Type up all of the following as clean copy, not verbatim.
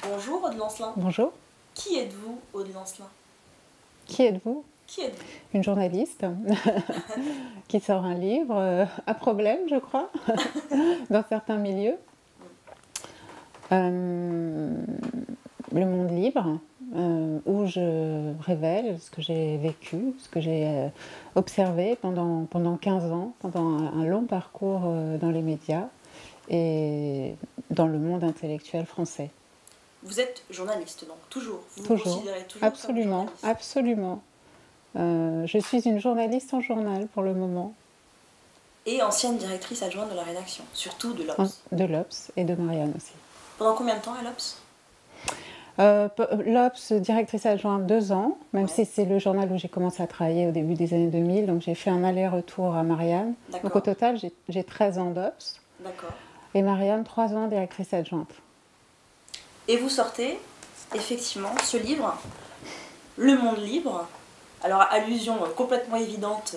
Bonjour Aude Lancelin. Bonjour. Qui êtes-vous Aude Lancelin? Qui êtes-vous? Qui êtes-vous? Une journaliste qui sort un livre à problème, je crois, dans certains milieux. Le monde libre, où je révèle ce que j'ai vécu, ce que j'ai observé pendant 15 ans, pendant un long parcours dans les médias et dans le monde intellectuel français. Vous êtes journaliste, donc toujours. Vous vous Toujours, considérez toujours absolument, comme journaliste. absolument. Je suis une journaliste en journal pour le moment. Et ancienne directrice adjointe de la rédaction, surtout de l'Obs. De l'Obs et de Marianne aussi. Pendant combien de temps à l'Obs? L'Obs, directrice adjointe 2 ans, même Ouais. si c'est le journal où j'ai commencé à travailler au début des années 2000, donc j'ai fait un aller-retour à Marianne. Donc au total, j'ai 13 ans d'Obs. D'accord. Et Marianne, 3 ans directrice adjointe. Et vous sortez, effectivement, ce livre, Le Monde Libre. Alors, allusion complètement évidente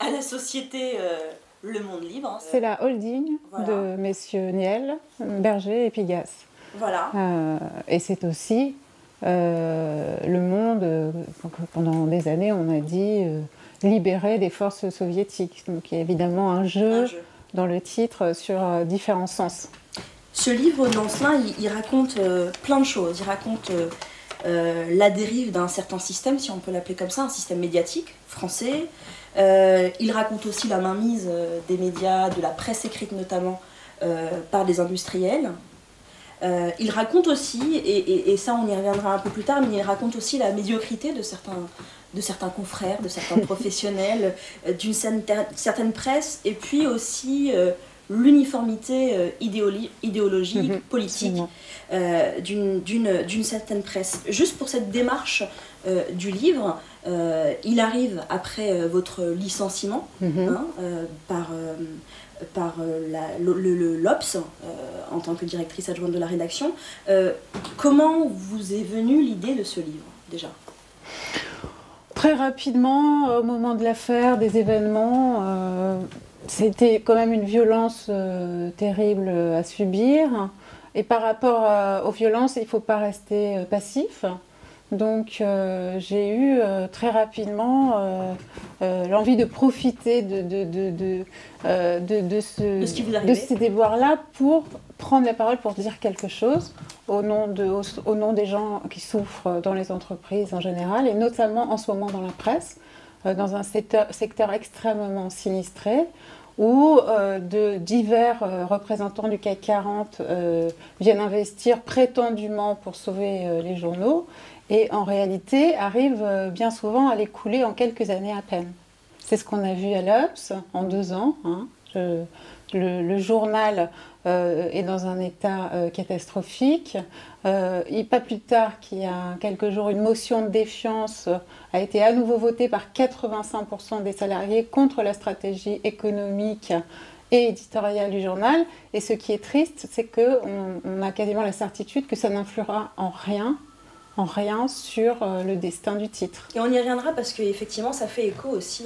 à la société Le Monde Libre. C'est la holding Voilà. de messieurs Niel, Berger et Pigasse. Voilà. Et c'est aussi le monde, pendant des années, on a dit libéré des forces soviétiques. Donc il y a évidemment un jeu dans le titre sur différents sens. Ce livre de Lancelin, il raconte plein de choses. Il raconte la dérive d'un certain système, si on peut l'appeler comme ça, un système médiatique français. Il raconte aussi la mainmise des médias, de la presse écrite notamment, par des industriels. Il raconte aussi, et ça on y reviendra un peu plus tard, mais il raconte aussi la médiocrité de certains confrères, de certains professionnels, d'une certaine presse, et puis aussi l'uniformité idéologique, politique d'une certaine presse. Juste pour cette démarche du livre, il arrive après votre licenciement par l'Obs en tant que directrice adjointe de la rédaction. Comment vous est venue l'idée de ce livre déjà? Très rapidement, au moment de l'affaire, des événements, c'était quand même une violence terrible à subir. Et par rapport aux violences, il ne faut pas rester passif. Donc j'ai eu très rapidement l'envie de profiter de ces déboires-là pour prendre la parole, pour dire quelque chose au nom des gens qui souffrent dans les entreprises en général, et notamment en ce moment dans la presse, dans un secteur extrêmement sinistré, où de divers représentants du CAC 40 viennent investir prétendument pour sauver les journaux, et en réalité arrivent bien souvent à les couler en quelques années à peine. C'est ce qu'on a vu à l'Obs en 2 ans. Hein. Le journal est dans un état catastrophique. Pas plus tard qu'il y a quelques jours, une motion de défiance a été à nouveau votée par 85% des salariés contre la stratégie économique et éditoriale du journal. Et ce qui est triste, c'est qu'on a quasiment la certitude que ça n'influera en rien sur le destin du titre. Et on y reviendra parce qu'effectivement ça fait écho aussi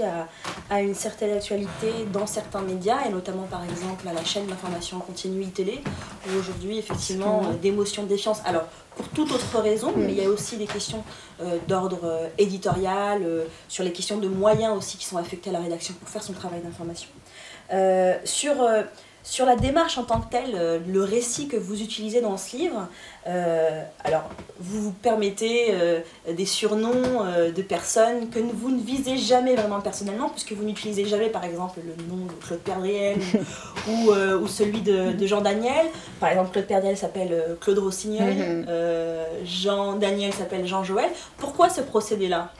à une certaine actualité dans certains médias, et notamment par exemple à la chaîne d'information continue iTélé, où aujourd'hui effectivement des motions de défiance, alors pour toute autre raison, mais il y a aussi des questions d'ordre éditorial, sur les questions de moyens aussi qui sont affectés à la rédaction pour faire son travail d'information. Sur la démarche en tant que telle, le récit que vous utilisez dans ce livre, alors vous vous permettez des surnoms de personnes que vous ne visez jamais vraiment personnellement, puisque vous n'utilisez jamais par exemple le nom de Claude Perdriel ou celui de Jean Daniel. Par exemple, Claude Perdriel s'appelle Claude Rossignol, Jean Daniel s'appelle Jean Joël. Pourquoi ce procédé-là?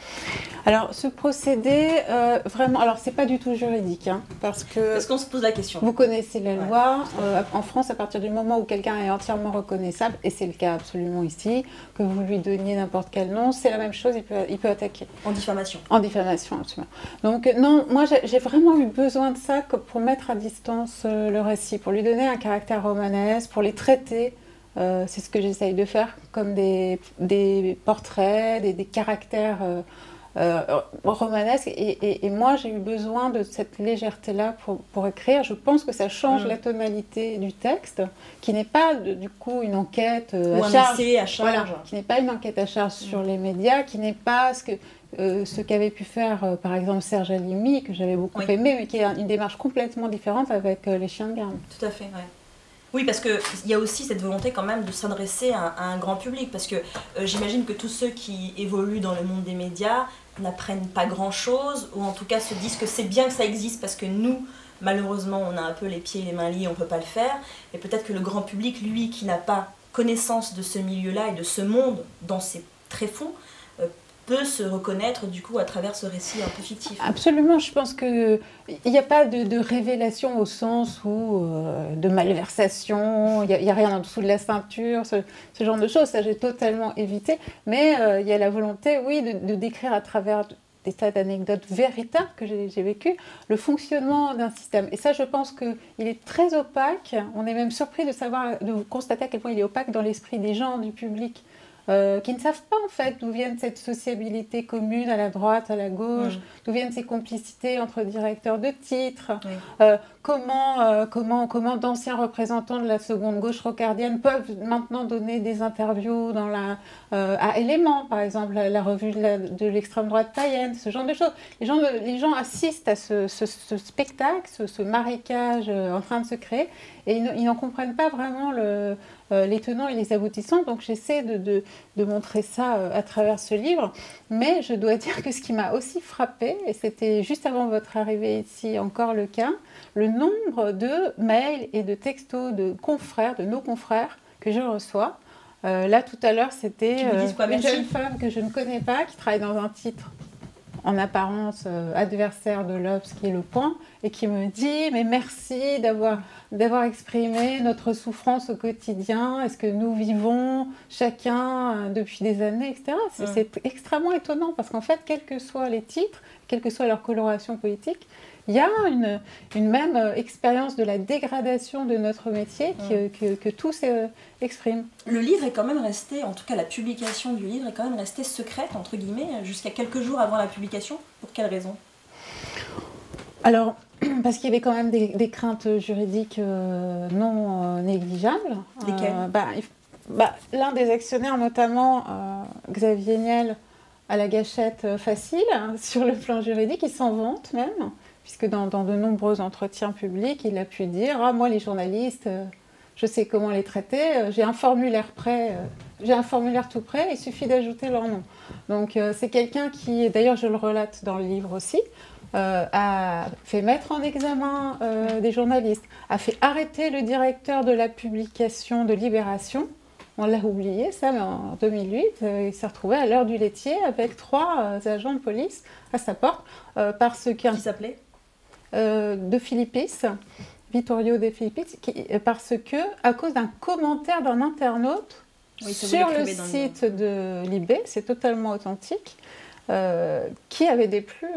Alors, ce procédé, vraiment, alors c'est pas du tout juridique, hein, parce qu'on se pose la question. Vous connaissez la loi. En France, à partir du moment où quelqu'un est entièrement reconnaissable, et c'est le cas absolument ici, que vous lui donniez n'importe quel nom, c'est la même chose, il peut attaquer. En diffamation. En diffamation, absolument. Donc non, moi j'ai vraiment eu besoin de ça pour mettre à distance le récit, pour lui donner un caractère romanesque, pour les traiter. C'est ce que j'essaye de faire, comme des portraits, des caractères romanesque. Et moi, j'ai eu besoin de cette légèreté-là pour écrire. Je pense que ça change la tonalité du texte, qui n'est pas du coup une enquête à charge. Voilà, qui n'est pas une enquête à charge sur les médias, qui n'est pas ce qu'avait pu faire par exemple Serge Halimi, que j'avais beaucoup aimé, mais qui est une démarche complètement différente avec Les Chiens de garde. Tout à fait, ouais. Oui, parce qu'il y a aussi cette volonté quand même de s'adresser à un grand public, parce que j'imagine que tous ceux qui évoluent dans le monde des médias n'apprennent pas grand-chose, ou en tout cas se disent que c'est bien que ça existe, parce que nous, malheureusement, on a un peu les pieds et les mains liés, on ne peut pas le faire, et peut-être que le grand public, lui, qui n'a pas connaissance de ce milieu-là et de ce monde dans ses tréfonds, peut se reconnaître du coup à travers ce récit un peu fictif. Absolument, je pense qu'il n'y a pas de révélation au sens où de malversation, il n'y a rien en dessous de la ceinture, ce genre de choses, ça j'ai totalement évité, mais il y a la volonté, oui, de décrire à travers des tas d'anecdotes véritables que j'ai vécues, le fonctionnement d'un système. Et ça, je pense qu'il est très opaque, on est même surpris de constater à quel point il est opaque dans l'esprit des gens, du public. Qui ne savent pas en fait d'où viennent cette sociabilité commune à la droite, à la gauche, d'où viennent ces complicités entre directeurs de titres, comment d'anciens représentants de la seconde gauche rocardienne peuvent maintenant donner des interviews à Éléments, par exemple, la revue de l'extrême droite païenne, ce genre de choses. Les gens assistent à ce spectacle, ce marécage en train de se créer, et ils n'en comprennent pas vraiment les tenants et les aboutissants, donc j'essaie de montrer ça à travers ce livre, mais je dois dire que ce qui m'a aussi frappée, et c'était juste avant votre arrivée ici encore le cas, le nombre de mails et de textos de nos confrères que je reçois. Là tout à l'heure c'était une jeune femme que je ne connais pas, qui travaille dans un titre en apparence adversaire de l'Obs, qui est Le Point, et qui me dit « mais merci d'avoir exprimé notre souffrance au quotidien, est-ce que nous vivons chacun depuis des années, etc. » C'est extrêmement étonnant, parce qu'en fait, quels que soient les titres, quelle que soit leur coloration politique, il y a une même expérience de la dégradation de notre métier que tous expriment. Le livre est quand même resté, en tout cas la publication du livre est quand même restée secrète, entre guillemets, jusqu'à quelques jours avant la publication. Pour quelle raison ? Alors, parce qu'il y avait quand même des craintes juridiques non négligeables. Lesquelles ? L'un des actionnaires, notamment Xavier Niel, à la gâchette facile sur le plan juridique, il s'en vante même, puisque dans de nombreux entretiens publics, il a pu dire « Ah, moi, les journalistes, je sais comment les traiter, j'ai un formulaire prêt, j'ai un formulaire tout prêt, il suffit d'ajouter leur nom. » Donc, c'est quelqu'un qui, d'ailleurs, je le relate dans le livre aussi, a fait mettre en examen des journalistes, a fait arrêter le directeur de la publication de Libération. On l'a oublié, ça, mais en 2008, il s'est retrouvé à l'heure du laitier avec 3 agents de police à sa porte. Parce qu'un... Qui s'appelait De Philippis, Vittorio De Philippis, parce que, à cause d'un commentaire d'un internaute sur le site de Libé, c'est totalement authentique, qui avait déplu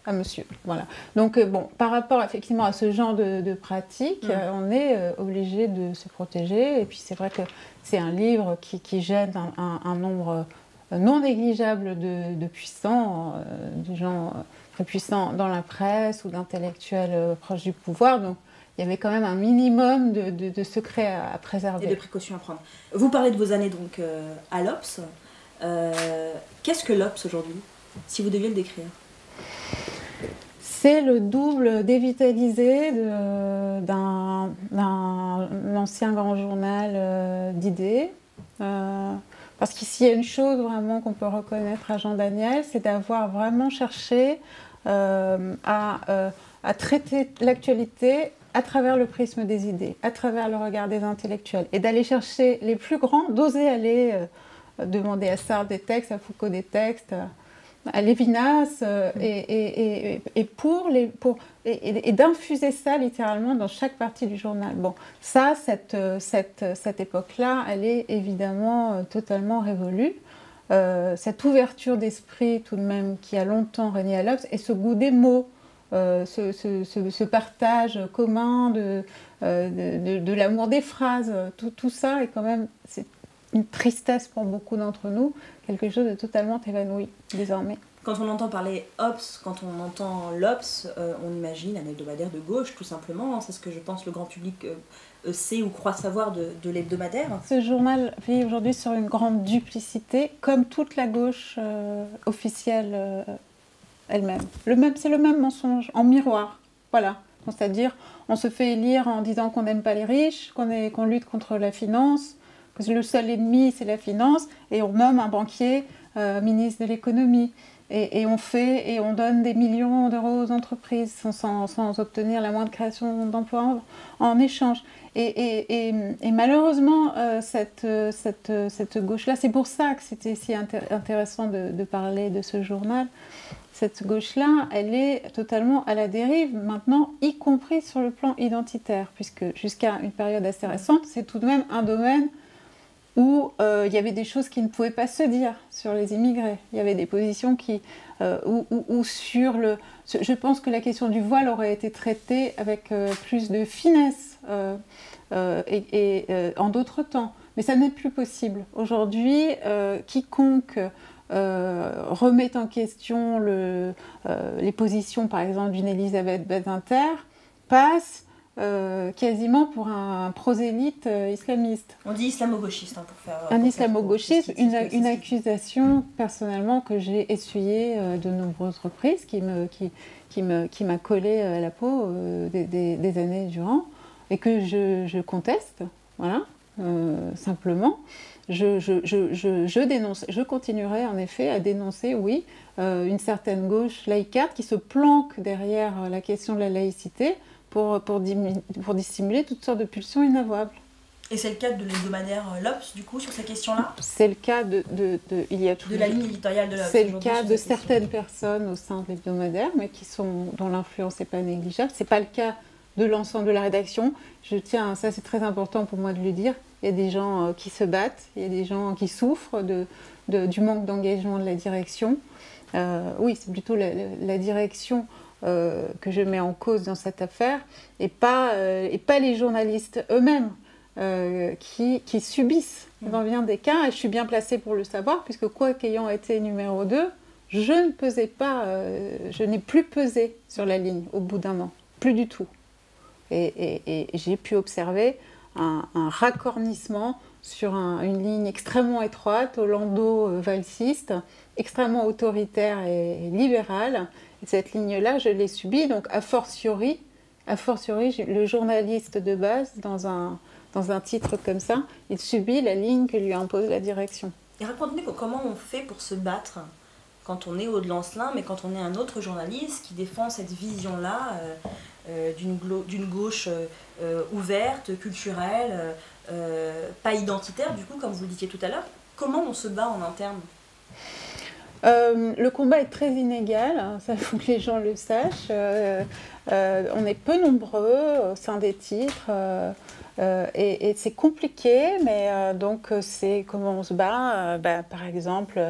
à monsieur. Voilà. Donc, par rapport effectivement à ce genre de pratique, on est obligé de se protéger. Et puis, c'est vrai que c'est un livre qui gêne un nombre non négligeable de puissants, de gens très puissants dans la presse ou d'intellectuels proches du pouvoir. Donc, il y avait quand même un minimum de secrets à préserver. Et de précautions à prendre. Vous parlez de vos années donc à l'Obs. Qu'est-ce que l'Obs aujourd'hui, si vous deviez le décrire ? C'est le double dévitalisé d'un ancien grand journal d'idées. Parce qu'ici, il y a une chose vraiment qu'on peut reconnaître à Jean Daniel, c'est d'avoir vraiment cherché à traiter l'actualité à travers le prisme des idées, à travers le regard des intellectuels, et d'aller chercher les plus grands, d'oser aller demander à Sartre des textes, à Foucault des textes, à Lévinas, et d'infuser ça littéralement dans chaque partie du journal. Bon, ça, cette époque-là, elle est évidemment totalement révolue. Cette ouverture d'esprit tout de même qui a longtemps régné à l'Obs, et ce goût des mots, ce partage commun de l'amour des phrases, tout ça est quand même... C'est une tristesse pour beaucoup d'entre nous, quelque chose de totalement évanoui désormais. Quand on entend parler Obs, quand on entend l'Obs, on imagine un hebdomadaire de gauche, tout simplement. C'est ce que je pense le grand public sait ou croit savoir de l'hebdomadaire. Ce journal vit aujourd'hui sur une grande duplicité, comme toute la gauche officielle elle-même. C'est le même mensonge, en miroir. Voilà. C'est-à-dire, on se fait élire en disant qu'on n'aime pas les riches, qu'on lutte contre la finance, que le seul ennemi, c'est la finance, et on nomme un banquier ministre de l'économie. Et on donne des millions d'euros aux entreprises sans obtenir la moindre création d'emplois en échange. Et malheureusement, cette gauche-là, c'est pour ça que c'était si intéressant de parler de ce journal. Cette gauche-là, elle est totalement à la dérive maintenant, y compris sur le plan identitaire, puisque jusqu'à une période assez récente, c'est tout de même un domaine où il y avait des choses qui ne pouvaient pas se dire sur les immigrés. Il y avait des positions où sur le... Je pense que la question du voile aurait été traitée avec plus de finesse en d'autres temps. Mais ça n'est plus possible. Aujourd'hui, quiconque remet en question les positions, par exemple, d'une Elisabeth Badinter, passe quasiment pour un prosélyte islamiste. On dit islamo-gauchiste, pour faire... Un islamo-gauchiste, une accusation, personnellement, que j'ai essuyée de nombreuses reprises, qui m'a collé à la peau des années durant, et que je conteste, voilà, simplement. Je dénonce, je continuerai en effet à dénoncer, oui, une certaine gauche laïcarde qui se planque derrière la question de la laïcité pour dissimuler toutes sortes de pulsions inavouables. Et c'est le cas de l'hebdomadaire l'Obs, du coup, sur ces questions-là ? C'est le cas il y a de la ligne éditoriale de l'Obs. C'est le cas de certaines personnes au sein de l'hebdomadaire, mais dont l'influence n'est pas négligeable. Ce n'est pas le cas de l'ensemble de la rédaction. Ça c'est très important pour moi de le dire. Il y a des gens qui se battent, il y a des gens qui souffrent du manque d'engagement de la direction. Oui, c'est plutôt la direction que je mets en cause dans cette affaire, et pas les journalistes eux-mêmes qui subissent dans bien des cas, et je suis bien placée pour le savoir, puisque quoi qu'ayant été numéro 2, je n'ai plus pesé sur la ligne au bout d'un an, plus du tout. Et j'ai pu observer un racornissement sur une ligne extrêmement étroite, hollando-valsiste, extrêmement autoritaire et libérale. Et cette ligne-là, je l'ai subie, donc a fortiori, le journaliste de base, dans un titre comme ça, il subit la ligne que lui impose la direction. Et raconte-nous comment on fait pour se battre quand on est Aude Lancelin, mais quand on est un autre journaliste qui défend cette vision-là d'une gauche ouverte, culturelle, pas identitaire, du coup, comme vous le disiez tout à l'heure. Comment on se bat en interne ? Le combat est très inégal, ça faut que les gens le sachent. On est peu nombreux au sein des titres et c'est compliqué, mais donc c'est comment on se bat. Par exemple,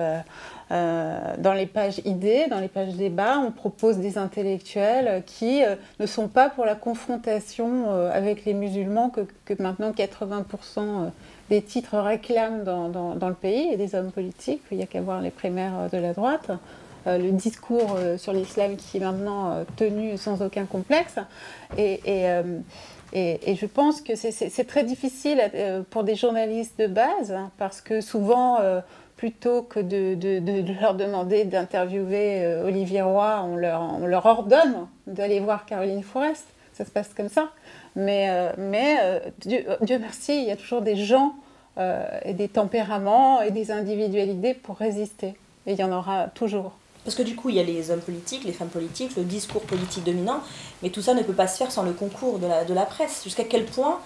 dans les pages idées, dans les pages débat, on propose des intellectuels qui ne sont pas pour la confrontation avec les musulmans que maintenant 80% des titres réclament dans le pays, et des hommes politiques. Il n'y a qu'à voir les primaires de la droite, le discours sur l'islam qui est maintenant tenu sans aucun complexe. Et je pense que c'est très difficile pour des journalistes de base, parce que souvent, plutôt que de leur demander d'interviewer Olivier Roy, on leur ordonne d'aller voir Caroline Forest. Ça se passe comme ça. Mais Dieu merci, il y a toujours des gens et des tempéraments et des individualités pour résister. Et il y en aura toujours. Parce que du coup, il y a les hommes politiques, les femmes politiques, le discours politique dominant, mais tout ça ne peut pas se faire sans le concours de la presse. Jusqu'à quel point,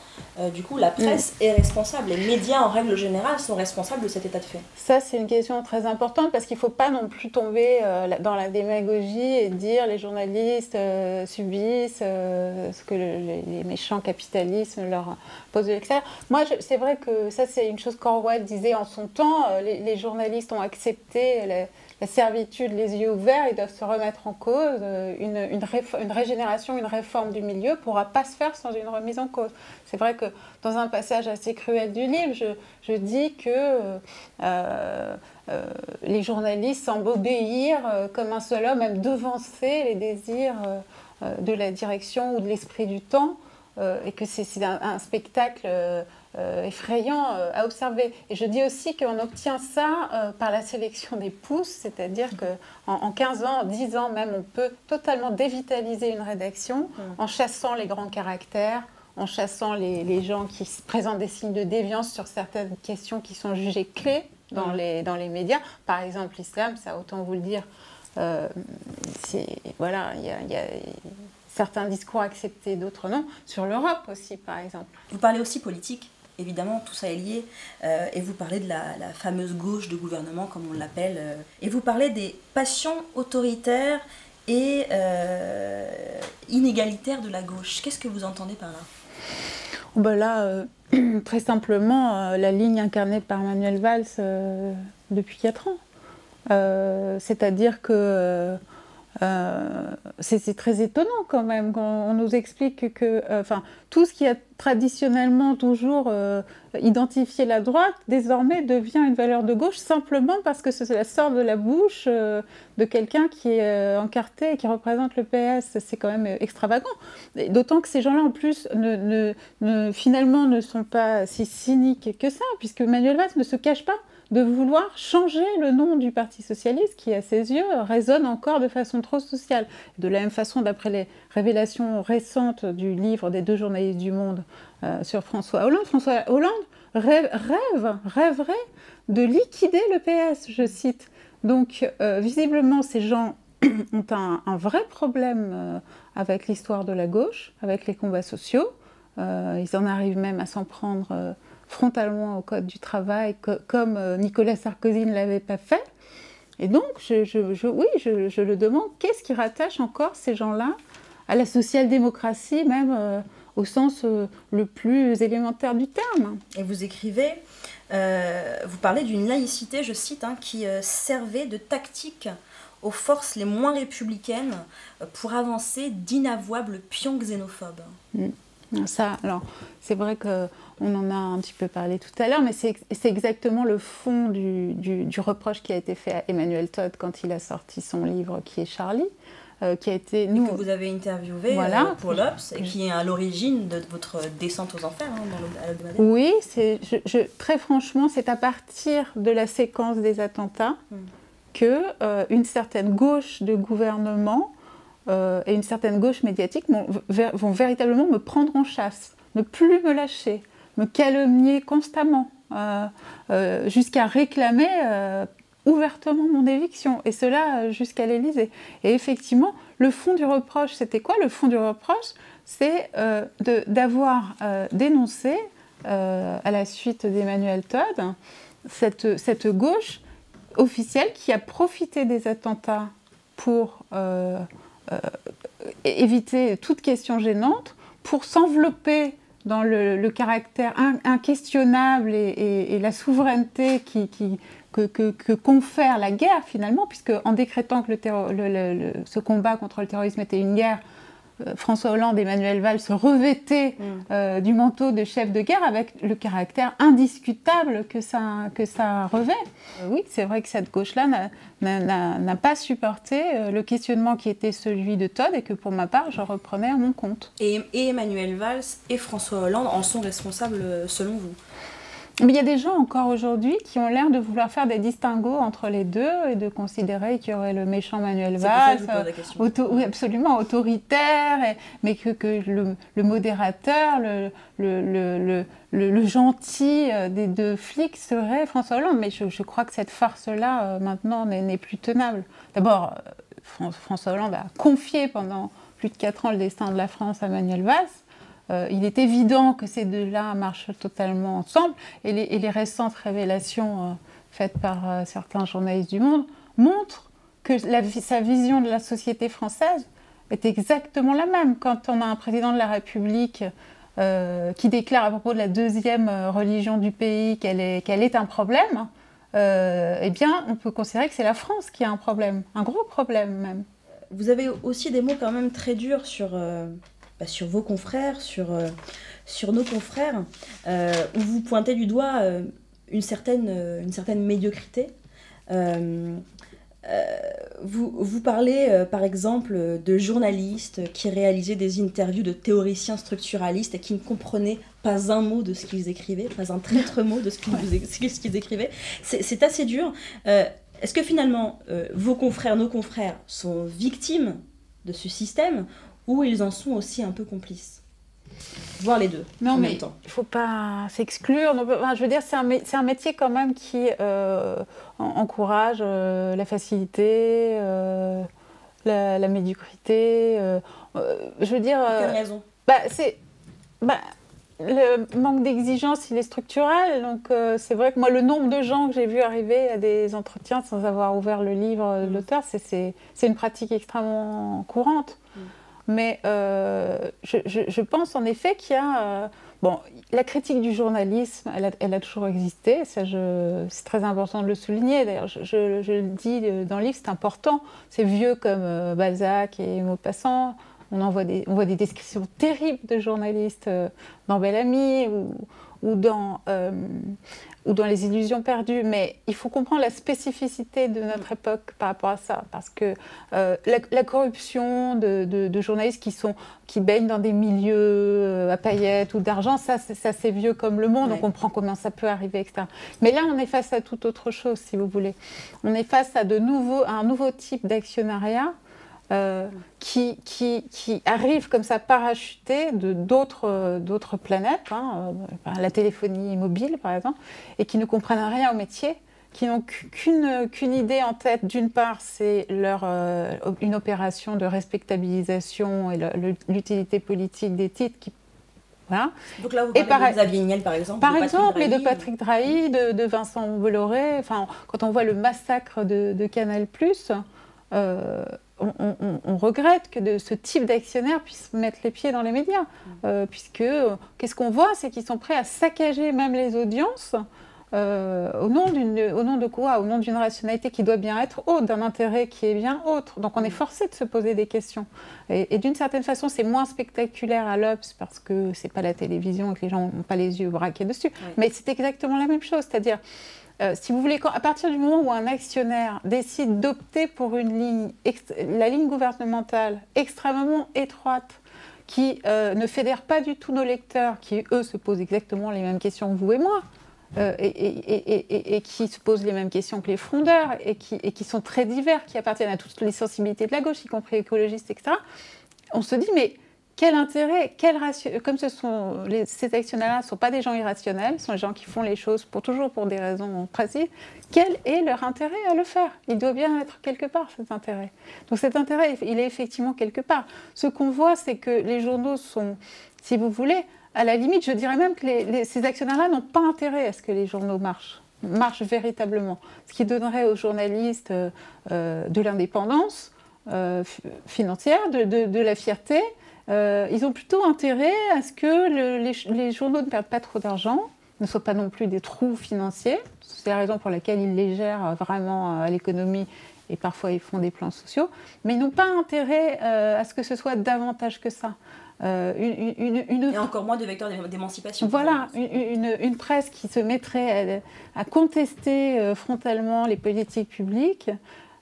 du coup, la presse est responsable, les médias, en règle générale, sont responsables de cet état de fait. Ça, c'est une question très importante, parce qu'il ne faut pas non plus tomber dans la démagogie et dire les journalistes subissent ce que les méchants capitalismes leur posent de l'extérieur. Moi, c'est vrai que ça, c'est une chose qu'Orwell disait en son temps. Les journalistes ont accepté la servitude, les yeux ouverts, ils doivent se remettre en cause. Une régénération, une réforme du milieu ne pourra pas se faire sans une remise en cause. C'est vrai que dans un passage assez cruel du livre, je dis que les journalistes semblent obéir comme un seul homme, même devancer les désirs de la direction ou de l'esprit du temps, et que c'est un spectacle effrayant à observer. Et je dis aussi qu'on obtient ça par la sélection des pousses, c'est-à-dire qu'en 15 ans, 10 ans même, on peut totalement dévitaliser une rédaction en chassant les grands caractères, en chassant les gens qui présentent des signes de déviance sur certaines questions qui sont jugées clés dans les médias. Par exemple, l'islam, ça autant vous le dire, voilà, il y a certains discours acceptés, d'autres non. Sur l'Europe aussi, par exemple. Vous parlez aussi politique, évidemment, tout ça est lié. Et vous parlez de la fameuse gauche de gouvernement, comme on l'appelle. Et vous parlez des passions autoritaires et inégalitaires de la gauche. Qu'est-ce que vous entendez par là ? Ben là, très simplement, la ligne incarnée par Manuel Valls depuis 4 ans. C'est-à-dire que c'est très étonnant quand même qu'on nous explique que tout ce qui a traditionnellement toujours identifié la droite désormais devient une valeur de gauche simplement parce que ça sort de la bouche de quelqu'un qui est encarté et qui représente le PS. C'est quand même extravagant. D'autant que ces gens-là en plus finalement ne sont pas si cyniques que ça, puisque Manuel Valls ne se cache pas de vouloir changer le nom du Parti socialiste qui, à ses yeux, résonne encore de façon trop sociale. De la même façon, d'après les révélations récentes du livre des 2 journalistes du Monde sur François Hollande rêverait de liquider le PS, je cite. Donc, visiblement, ces gens ont un vrai problème avec l'histoire de la gauche, avec les combats sociaux. Ils en arrivent même à s'en prendre frontalement au Code du travail, comme Nicolas Sarkozy ne l'avait pas fait. Et donc, je le demande, qu'est-ce qui rattache encore ces gens-là à la social-démocratie, même au sens le plus élémentaire du terme. Et vous écrivez, vous parlez d'une laïcité, je cite, qui servait de tactique aux forces les moins républicaines pour avancer d'inavouables pions xénophobes. Ça, alors, c'est vrai qu'on en a un petit peu parlé tout à l'heure, mais c'est exactement le fond du reproche qui a été fait à Emmanuel Todd quand il a sorti son livre qui est Charlie, qui a été... que vous avez interviewé pour l'Obs, et qui est à l'origine de votre descente aux enfers dans l'hebdomadaire. Oui, très franchement, c'est à partir de la séquence des attentats que une certaine gauche de gouvernement et une certaine gauche médiatique vont véritablement me prendre en chasse, ne plus me lâcher, me calomnier constamment, jusqu'à réclamer ouvertement mon éviction, et cela jusqu'à l'Élysée. Et effectivement, le fond du reproche, c'était quoi ? Le fond du reproche, c'est d'avoir dénoncé, à la suite d'Emmanuel Todd, cette gauche officielle qui a profité des attentats pour éviter toute question gênante, pour s'envelopper dans le caractère inquestionnable et la souveraineté que confère la guerre finalement, puisque en décrétant que ce combat contre le terrorisme était une guerre, François Hollande et Manuel Valls se revêtaient du manteau de chef de guerre avec le caractère indiscutable que ça revêt. Oui, c'est vrai que cette gauche-là n'a pas supporté le questionnement qui était celui de Todd et que pour ma part, je reprenais à mon compte. Et Emmanuel Valls et François Hollande en sont responsables selon vous ? Mais il y a des gens encore aujourd'hui qui ont l'air de vouloir faire des distinguos entre les deux et de considérer qu'il y aurait le méchant Manuel Valls, oui, absolument autoritaire, mais que le modérateur, le gentil des 2 flics serait François Hollande. Mais je crois que cette farce-là, maintenant, n'est plus tenable. D'abord, François Hollande a confié pendant plus de 4 ans le destin de la France à Manuel Valls. Il est évident que ces deux-là marchent totalement ensemble, et les récentes révélations faites par certains journalistes du Monde montrent que sa vision de la société française est exactement la même. Quand on a un président de la République qui déclare à propos de la 2e religion du pays qu'elle est un problème, eh bien, on peut considérer que c'est la France qui a un problème, un gros problème même. Vous avez aussi des mots quand même très durs sur vos confrères, sur nos confrères, où vous pointez du doigt une certaine médiocrité. Vous parlez par exemple de journalistes qui réalisaient des interviews de théoriciens structuralistes et qui ne comprenaient pas un mot de ce qu'ils écrivaient, pas un traître mot de ce qu'ils écrivaient. C'est assez dur. Est-ce que finalement vos confrères, nos confrères sont victimes de ce système ou ils en sont aussi un peu complices? Voir les deux en même temps. Il ne faut pas s'exclure. Enfin, je veux dire, c'est un métier quand même qui encourage la facilité, la médiocrité. Je veux dire... Quelle raison? Le manque d'exigence, il est structurel. Donc, c'est vrai que moi, le nombre de gens que j'ai vu arriver à des entretiens sans avoir ouvert le livre de l'auteur, c'est une pratique extrêmement courante. Mais je pense en effet qu'il y a... la critique du journalisme, elle a toujours existé. C'est très important de le souligner. D'ailleurs, je le dis dans le livre, c'est important. C'est vieux comme Balzac et Maupassant. On voit des descriptions terribles de journalistes dans Bel-Ami ou dans Les Illusions perdues. Mais il faut comprendre la spécificité de notre époque par rapport à ça. Parce que la corruption de journalistes qui baignent dans des milieux à paillettes ou d'argent, ça c'est vieux comme le monde. Ouais. On comprend comment ça peut arriver, etc. Mais là, on est face à toute autre chose, si vous voulez. On est face à un nouveau type d'actionnariat qui arrive comme ça parachuté d'autres planètes, la téléphonie mobile par exemple, et qui ne comprennent rien au métier, qui n'ont qu'une idée en tête. D'une part, c'est une opération de respectabilisation et l'utilité politique des titres qui... Voilà. Donc là, vous parlez de Xavier Niel, par exemple. Par exemple, et de Patrick Drahi, de Vincent Bolloré. Enfin, quand on voit le massacre de Canal+, on regrette que ce type d'actionnaires puisse mettre les pieds dans les médias. Puisque, qu'est-ce qu'on voit? C'est qu'ils sont prêts à saccager même les audiences au nom de quoi? Au nom d'une rationalité qui doit bien être haute, d'un intérêt qui est bien autre. Donc on est forcé de se poser des questions. Et d'une certaine façon, c'est moins spectaculaire à l'Obs parce que c'est pas la télévision et que les gens n'ont pas les yeux braqués dessus. Oui. Mais c'est exactement la même chose. C'est-à-dire, si vous voulez, à partir du moment où un actionnaire décide d'opter pour la ligne gouvernementale extrêmement étroite, qui ne fédère pas du tout nos lecteurs, qui eux se posent exactement les mêmes questions que vous et moi, et qui se posent les mêmes questions que les frondeurs, et qui sont très divers, qui appartiennent à toutes les sensibilités de la gauche, y compris écologistes, etc., on se dit, mais quel intérêt, comme ces actionnaires-là ne sont pas des gens irrationnels, ce sont des gens qui font les choses toujours pour des raisons précises, quel est leur intérêt à le faire? Il doit bien être quelque part, cet intérêt. Donc cet intérêt, il est effectivement quelque part. Ce qu'on voit, c'est que les journaux sont, si vous voulez, à la limite, je dirais même que ces actionnaires-là n'ont pas intérêt à ce que les journaux marchent véritablement. Ce qui donnerait aux journalistes de l'indépendance financière, de la fierté. Ils ont plutôt intérêt à ce que les journaux ne perdent pas trop d'argent, ne soient pas non plus des trous financiers. C'est la raison pour laquelle ils les gèrent vraiment à l'économie et parfois ils font des plans sociaux. Mais ils n'ont pas intérêt à ce que ce soit davantage que ça. Et encore moins de vecteurs d'émancipation. Voilà, une presse qui se mettrait à contester frontalement les politiques publiques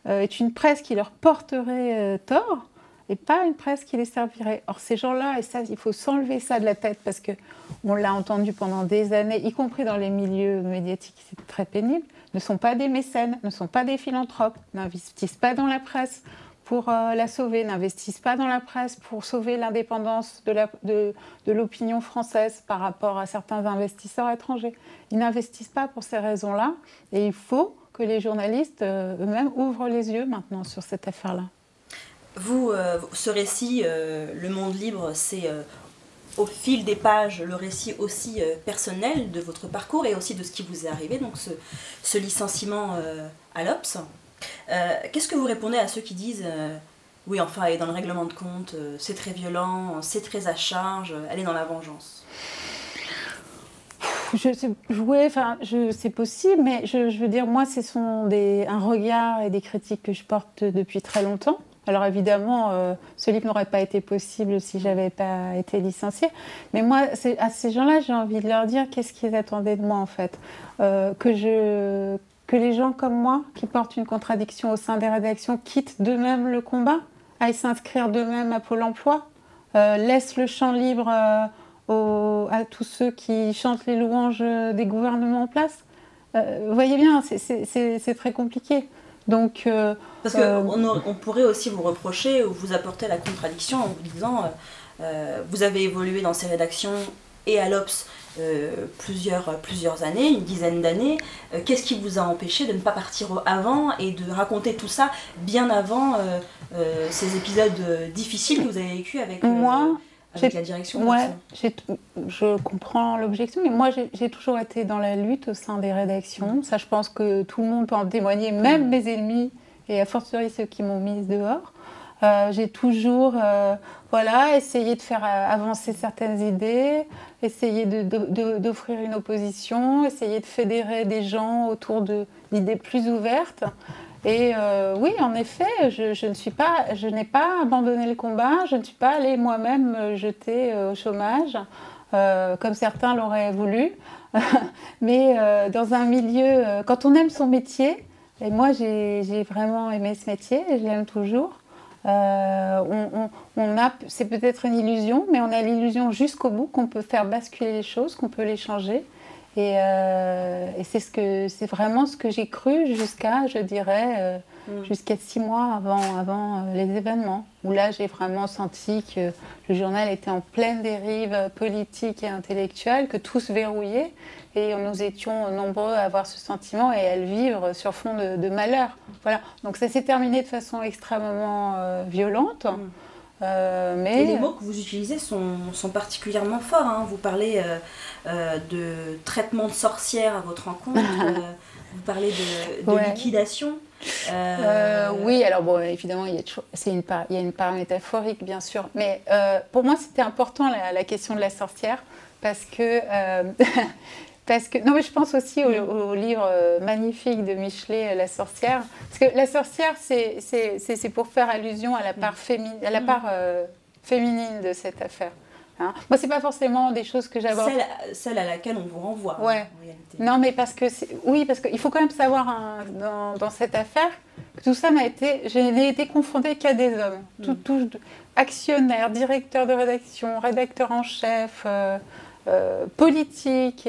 est une presse qui leur porterait tort. Et pas une presse qui les servirait. Or, ces gens-là, et ça, il faut s'enlever ça de la tête parce qu'on l'a entendu pendant des années, y compris dans les milieux médiatiques, c'est très pénible, ne sont pas des mécènes, ne sont pas des philanthropes, n'investissent pas dans la presse pour la sauver, n'investissent pas dans la presse pour sauver l'indépendance de l'opinion française par rapport à certains investisseurs étrangers. Ils n'investissent pas pour ces raisons-là et il faut que les journalistes eux-mêmes ouvrent les yeux maintenant sur cette affaire-là. Vous, ce récit, Le Monde Libre, c'est au fil des pages le récit aussi personnel de votre parcours et aussi de ce qui vous est arrivé, donc ce licenciement à l'Obs. Qu'est-ce que vous répondez à ceux qui disent oui, enfin, elle est dans le règlement de compte, c'est très violent, c'est très à charge, elle est dans la vengeance? C'est possible, mais je veux dire, moi, ce sont un regard et des critiques que je porte depuis très longtemps. Alors évidemment, ce livre n'aurait pas été possible si j'avais pas été licenciée. Mais moi, à ces gens-là, j'ai envie de leur dire qu'est-ce qu'ils attendaient de moi en fait. Que les gens comme moi, qui portent une contradiction au sein des rédactions, quittent d'eux-mêmes le combat, aillent s'inscrire d'eux-mêmes à Pôle emploi, laissent le champ libre à tous ceux qui chantent les louanges des gouvernements en place. Vous voyez bien, c'est très compliqué. Donc, parce qu'on pourrait aussi vous reprocher ou vous apporter la contradiction en vous disant vous avez évolué dans ces rédactions et à l'Obs plusieurs années, une dizaine d'années. Qu'est-ce qui vous a empêché de ne pas partir avant et de raconter tout ça bien avant ces épisodes difficiles que vous avez vécu avec la direction? Je comprends l'objection, mais moi j'ai toujours été dans la lutte au sein des rédactions. Ça, je pense que tout le monde peut en témoigner, même mes ennemis, et a fortiori ceux qui m'ont mise dehors. J'ai toujours essayé de faire avancer certaines idées, essayer d'offrir une opposition, essayer de fédérer des gens autour d'idées plus ouvertes. Et oui, en effet, je n'ai pas abandonné le combat, je ne suis pas allée moi-même me jeter au chômage, comme certains l'auraient voulu. Mais dans un milieu, quand on aime son métier, et moi j'ai vraiment aimé ce métier, et je l'aime toujours, c'est peut-être une illusion, mais on a l'illusion jusqu'au bout qu'on peut faire basculer les choses, qu'on peut les changer. Et c'est vraiment ce que j'ai cru jusqu'à 6 mois avant les événements, où là j'ai vraiment senti que le journal était en pleine dérive politique et intellectuelle, que tout se verrouillait, et nous étions nombreux à avoir ce sentiment et à le vivre sur fond de malheur. Voilà. Donc ça s'est terminé de façon extrêmement violente. Et les mots que vous utilisez sont particulièrement forts. Hein. Vous parlez de traitement de sorcière à votre rencontre, vous parlez de liquidation. Oui, alors bon, évidemment, il y a une part métaphorique, bien sûr. Mais pour moi, c'était important la question de la sorcière, parce que... non, mais je pense aussi au livre magnifique de Michelet, La sorcière. Parce que la sorcière, c'est pour faire allusion à la part, féminine de cette affaire. Hein. Moi, c'est pas forcément des choses que j'aborde. Celle à laquelle on vous renvoie, ouais. En réalité. Non, mais parce qu'il faut quand même savoir dans cette affaire que tout ça je n'ai été confrontée qu'à des hommes. Actionnaires, directeurs de rédaction, rédacteurs en chef... politique,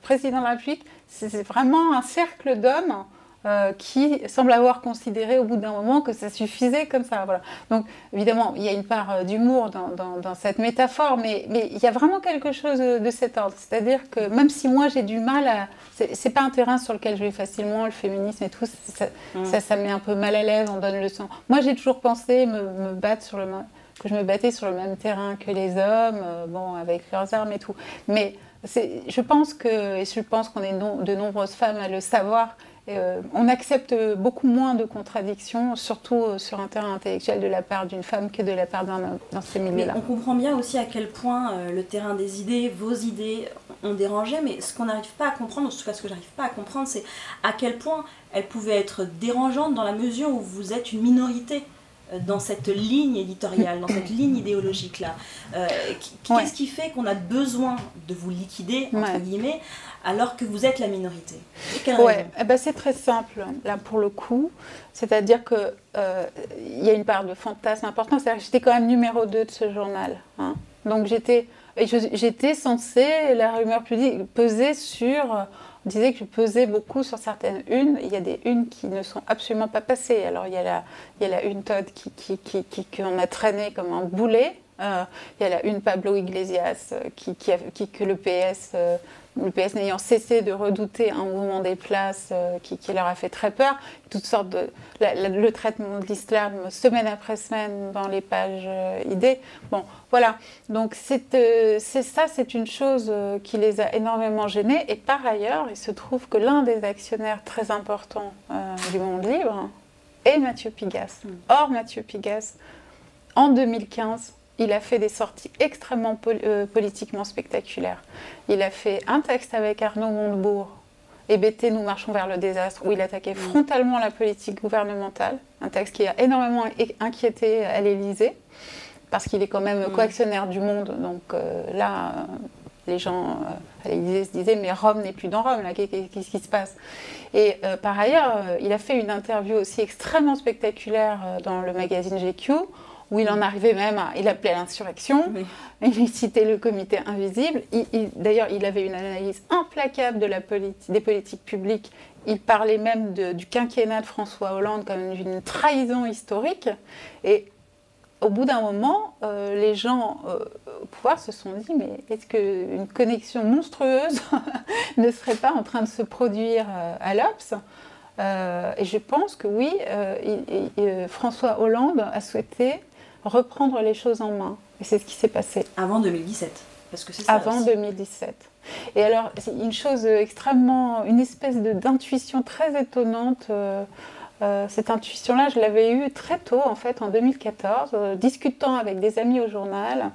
président de la République, c'est vraiment un cercle d'hommes qui semble avoir considéré au bout d'un moment que ça suffisait comme ça. Voilà. Donc évidemment, il y a une part d'humour dans cette métaphore, mais il y a vraiment quelque chose de cet ordre. C'est-à-dire que même si moi j'ai du mal à... C'est pas un terrain sur lequel je vais facilement, le féminisme et tout, ça me met un peu mal à l'aise, on donne le son. Moi j'ai toujours pensé que je me battais sur le même terrain que les hommes, avec leurs armes et tout. Mais je pense qu'on est de nombreuses femmes à le savoir. On accepte beaucoup moins de contradictions, surtout sur un terrain intellectuel, de la part d'une femme que de la part d'un homme dans ces milieux-là. Mais on comprend bien aussi à quel point le terrain des idées, vos idées, ont dérangé, mais ce qu'on n'arrive pas à comprendre, en tout cas ce que j'arrive pas à comprendre, c'est à quel point elles pouvaient être dérangeantes dans la mesure où vous êtes une minorité dans cette ligne éditoriale, dans cette ligne idéologique-là. Qu'est-ce qui fait qu'on a besoin de vous liquider, entre guillemets, alors que vous êtes la minorité? C'est très simple, là, pour le coup. C'est-à-dire qu'il y a une part de fantasme important. C'est-à-dire que j'étais quand même numéro 2 de ce journal. Hein. Donc j'étais censée, la rumeur publique, peser sur... On disait que je pesais beaucoup sur certaines unes. Il y a des unes qui ne sont absolument pas passées. Alors, il y a la une Todd qu'on a traînée comme un boulet. Il y a la une Pablo Iglesias que le PS n'ayant cessé de redouter un mouvement des places qui leur a fait très peur. Toutes sortes le traitement de l'islam semaine après semaine dans les pages idées. Bon, voilà. Donc c'est une chose qui les a énormément gênés. Et par ailleurs, il se trouve que l'un des actionnaires très importants du Monde Libre est Mathieu Pigasse. Or, Mathieu Pigasse, en 2015, il a fait des sorties extrêmement politiquement spectaculaires. Il a fait un texte avec Arnaud Montebourg, Hébété, nous marchons vers le désastre, où il attaquait frontalement la politique gouvernementale, un texte qui a énormément inquiété à l'Élysée, parce qu'il est quand même coactionnaire du monde, donc là, les gens à l'Élysée se disaient « mais Rome n'est plus dans Rome, là, qu'est-ce qui se passe ?» Et par ailleurs, il a fait une interview aussi extrêmement spectaculaire dans le magazine GQ, où il en arrivait même à... Il appelait à l'insurrection, il citait le comité invisible. D'ailleurs, il avait une analyse implacable de des politiques publiques. Il parlait même du quinquennat de François Hollande comme d'une trahison historique. Et au bout d'un moment, les gens au pouvoir se sont dit « mais est-ce qu'une connexion monstrueuse ne serait pas en train de se produire à l'Obs ?» Et je pense que oui, François Hollande a souhaité reprendre les choses en main. Et c'est ce qui s'est passé. Avant 2017, parce que c'est ça Avant aussi. 2017. Et alors, c'est une chose extrêmement... Une espèce d'intuition très étonnante. Cette intuition-là, je l'avais eue très tôt, en fait, en 2014. Discutant avec des amis au journal,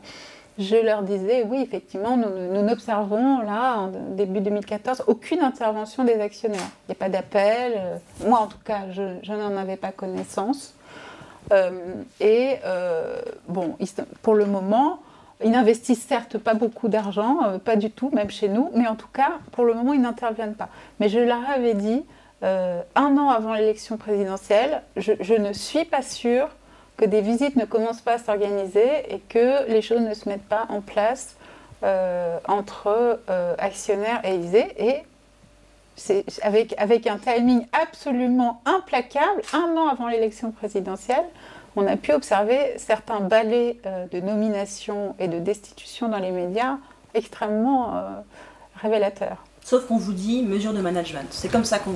je leur disais, oui, effectivement, nous n'observons, là, en début 2014, aucune intervention des actionnaires. Il n'y a pas d'appel. Moi, en tout cas, je n'en avais pas connaissance. Bon, pour le moment, ils n'investissent certes pas beaucoup d'argent, pas du tout, même chez nous, mais en tout cas, pour le moment, ils n'interviennent pas. Mais je leur avais dit, 1 an avant l'élection présidentielle, je ne suis pas sûre que des visites ne commencent pas à s'organiser et que les choses ne se mettent pas en place entre actionnaires et Élysée. Et c'est avec un timing absolument implacable, 1 an avant l'élection présidentielle, on a pu observer certains balais de nomination et de destitution dans les médias extrêmement révélateurs. Sauf qu'on vous dit mesure de management. C'est comme ça qu'on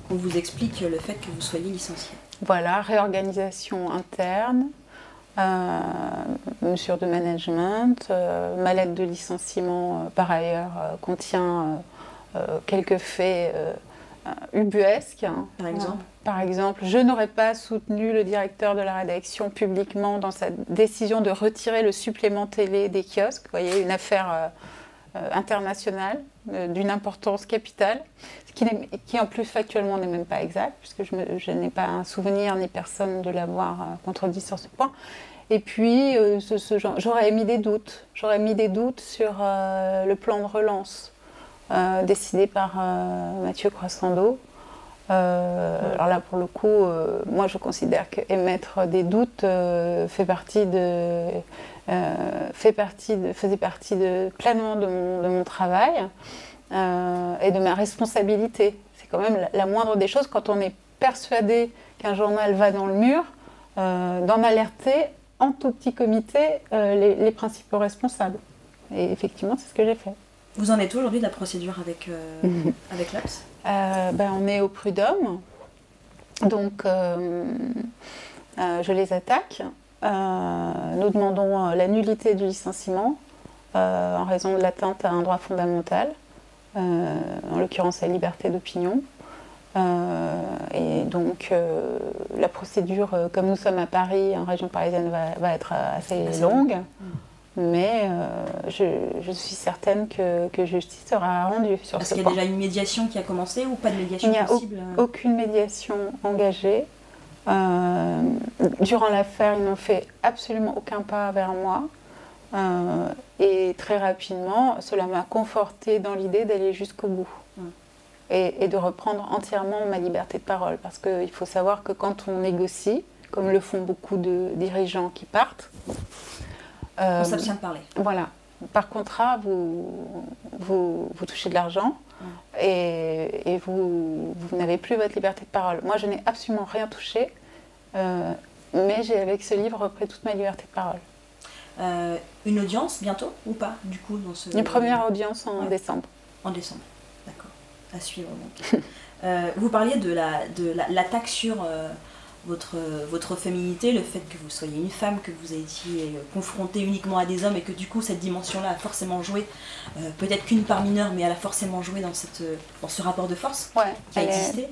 vous explique le fait que vous soyez licencié. Voilà, réorganisation interne, mesure de management, ma lettre de licenciement, par ailleurs, contient quelques faits ubuesques. Par exemple, je n'aurais pas soutenu le directeur de la rédaction publiquement dans sa décision de retirer le supplément télé des kiosques. Vous voyez, une affaire internationale d'une importance capitale, qui en plus factuellement n'est même pas exact, puisque je n'ai pas un souvenir ni personne de l'avoir contredit sur ce point. Et puis, j'aurais mis des doutes. J'aurais mis des doutes sur le plan de relance décidé par Mathieu Croissando. Alors là, pour le coup, moi je considère qu'émettre des doutes faisait partie pleinement de mon travail et de ma responsabilité. C'est quand même la moindre des choses quand on est persuadé qu'un journal va dans le mur, d'en alerter en tout petit comité les principaux responsables. Et effectivement, c'est ce que j'ai fait. Vous en êtes où aujourd'hui de la procédure avec l'Obs ? On est au prud'homme, donc je les attaque. Nous demandons la nullité du licenciement en raison de l'atteinte à un droit fondamental, en l'occurrence la liberté d'opinion. Et donc la procédure, comme nous sommes à Paris, en région parisienne, va être assez longue. Mais je suis certaine que justice sera rendue sur ce point. Est-ce qu'il y a déjà une médiation qui a commencé ou pas de médiation possible ? Il n'y a aucune médiation engagée. Durant l'affaire, ils n'ont fait absolument aucun pas vers moi. Et très rapidement, cela m'a confortée dans l'idée d'aller jusqu'au bout. Et de reprendre entièrement ma liberté de parole. Parce qu'il faut savoir que quand on négocie, comme le font beaucoup de dirigeants qui partent, on s'abstient de parler. Voilà. Par contrat, vous touchez de l'argent et vous n'avez plus votre liberté de parole. Moi, je n'ai absolument rien touché, mais j'ai avec ce livre repris toute ma liberté de parole. Une audience bientôt ou pas, du coup, dans ce... Une première audience en décembre. En décembre, d'accord. À suivre, donc. Vous parliez de l'attaque sur... votre féminité, le fait que vous soyez une femme, que vous étiez confrontée uniquement à des hommes et que du coup cette dimension-là a forcément joué, peut-être qu'une part mineure, mais elle a forcément joué dans ce rapport de force qui a existé.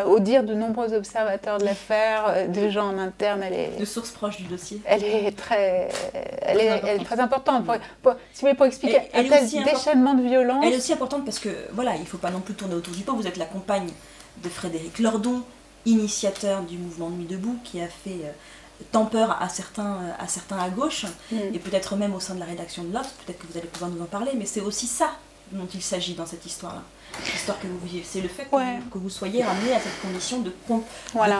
au dire de nombreux observateurs de l'affaire, de gens en interne, de sources proches du dossier. Elle est très importante. Si vous voulez, pour expliquer un tel déchaînement de violence. Elle est aussi importante parce que, voilà, il ne faut pas non plus tourner autour du pot. Vous êtes la compagne de Frédéric Lordon, initiateur du mouvement Nuit debout, qui a fait tant peur à certains à gauche, et peut-être même au sein de la rédaction de l'Obs. Peut-être que vous allez pouvoir nous en parler, mais c'est aussi ça dont il s'agit dans cette histoire-là. L'histoire que vous vivez, c'est le fait que vous soyez ramenée à cette condition de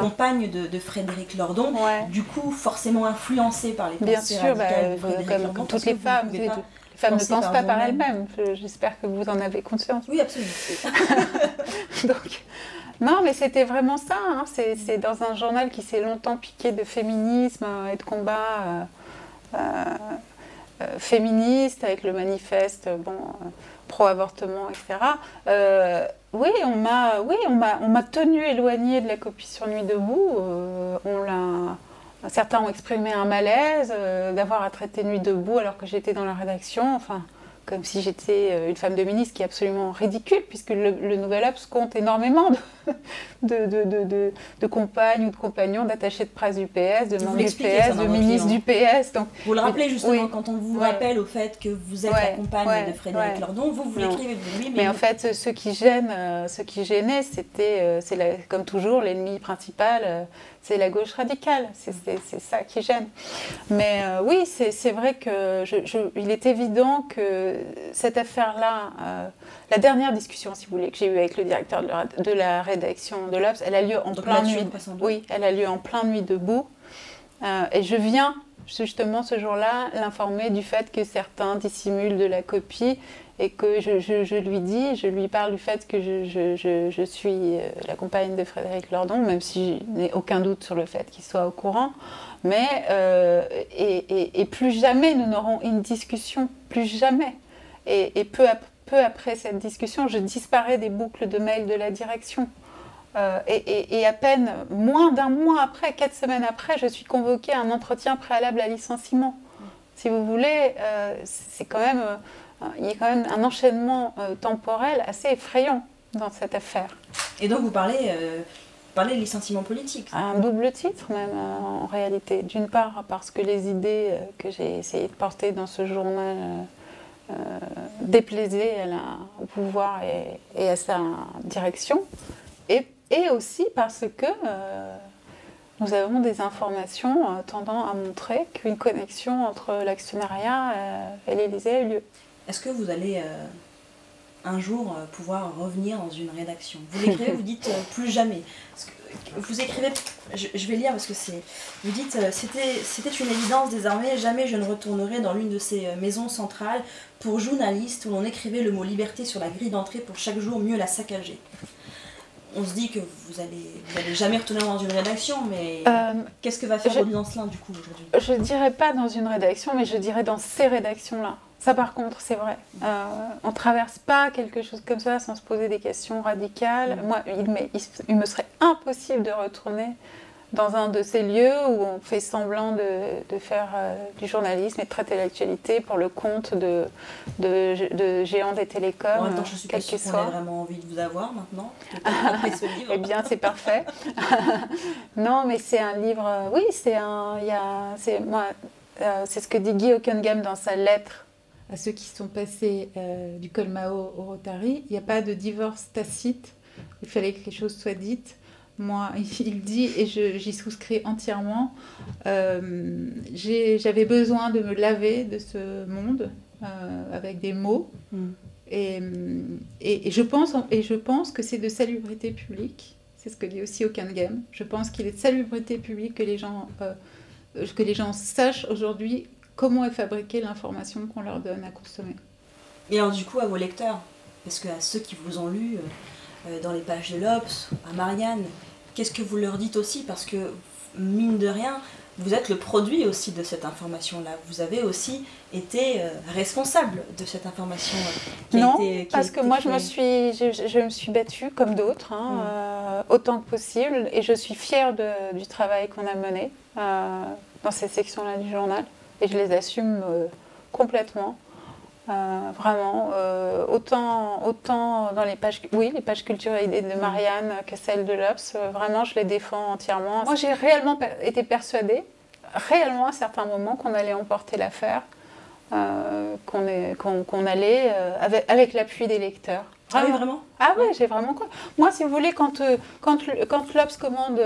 compagne de Frédéric Lordon, du coup forcément influencée par les pensées radicales de Frédéric Lordon, comme toutes les femmes. Les femmes ne pensent pas par elles-mêmes. J'espère que vous en avez conscience. Oui, absolument. Donc, non, mais c'était vraiment ça. Hein. C'est dans un journal qui s'est longtemps piqué de féminisme et de combat féministe, avec le manifeste pro-avortement, etc. Oui, on m'a tenue éloignée de la copie sur Nuit debout. Certains ont exprimé un malaise d'avoir à traiter Nuit debout alors que j'étais dans la rédaction. Enfin, comme si j'étais une femme de ministre, qui est absolument ridicule, puisque le Nouvel Obs compte énormément de compagnes ou de compagnons, d'attachés de presse du PS, de membres du PS, de ministres du PS. Donc, vous le rappelez justement, quand on vous rappelle au fait que vous êtes la compagne de Frédéric Lordon, vous l'écrivez de lui. Mais en fait, ce qui gênait, c'était, comme toujours, l'ennemi principal, c'est la gauche radicale. C'est ça qui gêne. Mais oui, c'est vrai qu'il est évident que cette affaire-là, la dernière discussion, si vous voulez, que j'ai eue avec le directeur de la rédaction de l'Obs, elle a lieu en plein nuit. Oui, elle a lieu en plein Nuit debout. Et je viens justement ce jour-là l'informer du fait que certains dissimulent de la copie, et que je lui parle du fait que je suis la compagne de Frédéric Lordon, même si je n'ai aucun doute sur le fait qu'il soit au courant. Mais et plus jamais nous n'aurons une discussion, plus jamais. Et peu après cette discussion, je disparais des boucles de mails de la direction. Et à peine moins d'un mois après, 4 semaines après, je suis convoquée à un entretien préalable à licenciement. Si vous voulez, il y a quand même un enchaînement temporel assez effrayant dans cette affaire. Et donc vous parlez de licenciement politique. Un double titre même, en réalité. D'une part parce que les idées que j'ai essayé de porter dans ce journal déplaisaient au pouvoir et à sa direction. Et aussi parce que nous avons des informations tendant à montrer qu'une connexion entre l'actionnariat et l'Élysée a eu lieu. Est-ce que vous allez un jour pouvoir revenir dans une rédaction? Vous l'écrivez, vous dites plus jamais. Vous écrivez, je vais lire parce que vous dites c'était une évidence désormais, jamais je ne retournerai dans l'une de ces maisons centrales pour journalistes où l'on écrivait le mot liberté sur la grille d'entrée pour chaque jour mieux la saccager. On se dit que vous allez jamais retourner dans une rédaction, mais qu'est-ce que va faire Aude Lancelin du coup aujourd'hui? Je dirais pas dans une rédaction, mais je dirais dans ces rédactions-là. Ça par contre, c'est vrai. On traverse pas quelque chose comme ça sans se poser des questions radicales. Moi, il me serait impossible de retourner dans un de ces lieux où on fait semblant de faire du journalisme et de traiter l'actualité pour le compte de géants des télécoms. En même temps, je suis pas sûre qu'on ait vraiment envie de vous avoir maintenant, après ce livre. Eh bien, c'est parfait. Non, mais c'est un livre... Oui, c'est ce que dit Guy Hockenheim dans sa lettre à ceux qui sont passés du Colmao au Rotary. Il n'y a pas de divorce tacite. Il fallait que les choses soient dites. Moi, il dit, et j'y souscris entièrement, j'avais besoin de me laver de ce monde avec des mots. Et je pense que c'est de salubrité publique. C'est ce que dit aussi Hockenheim. Je pense qu'il est de salubrité publique que les gens sachent aujourd'hui comment est fabriquée l'information qu'on leur donne à consommer. Et alors du coup, à vos lecteurs, parce qu'à ceux qui vous ont lu dans les pages de l'Obs, à Marianne, qu'est-ce que vous leur dites aussi? Parce que, mine de rien, vous êtes le produit aussi de cette information-là. Vous avez aussi été responsable de cette information parce que moi, je me suis battue, comme d'autres, autant que possible, et je suis fière du travail qu'on a mené dans ces sections-là du journal, et je les assume complètement. Vraiment, autant dans les pages, oui, les pages culturelles de Marianne que celles de l'Obs, vraiment je les défends entièrement. Moi j'ai réellement été persuadée, réellement à certains moments, qu'on allait emporter l'affaire, qu'on allait, avec l'appui des lecteurs. Ah oui, vraiment? Ah oui, j'ai vraiment quoi. Moi, si vous voulez, quand l'Obs commande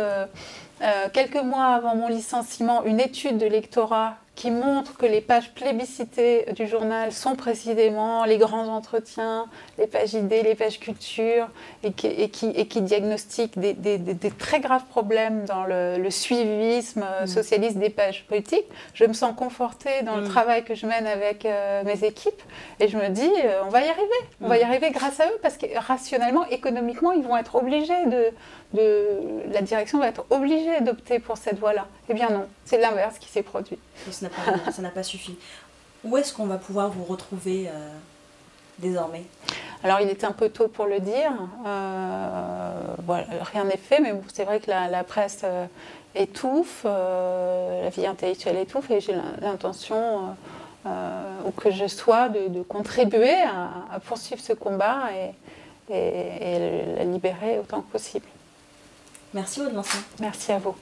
quelques mois avant mon licenciement une étude de lectorat qui montre que les pages plébiscitées du journal sont précisément les grands entretiens, les pages idées, les pages culture, et qui diagnostiquent des très graves problèmes dans le suivisme socialiste des pages politiques, je me sens confortée dans le travail que je mène avec mes équipes, et je me dis, on va y arriver. On va y arriver grâce à eux, parce que rationnellement, économiquement, ils vont être obligés la direction va être obligée d'opter pour cette voie-là. Eh bien non, c'est l'inverse qui s'est produit. Ça n'a pas suffi. Où est-ce qu'on va pouvoir vous retrouver désormais? Alors il est un peu tôt pour le dire, voilà, rien n'est fait, mais c'est vrai que la presse étouffe, la vie intellectuelle étouffe, et j'ai l'intention, où que je sois, de contribuer à poursuivre ce combat et la libérer autant que possible. Merci Aude Vincent. Merci à vous.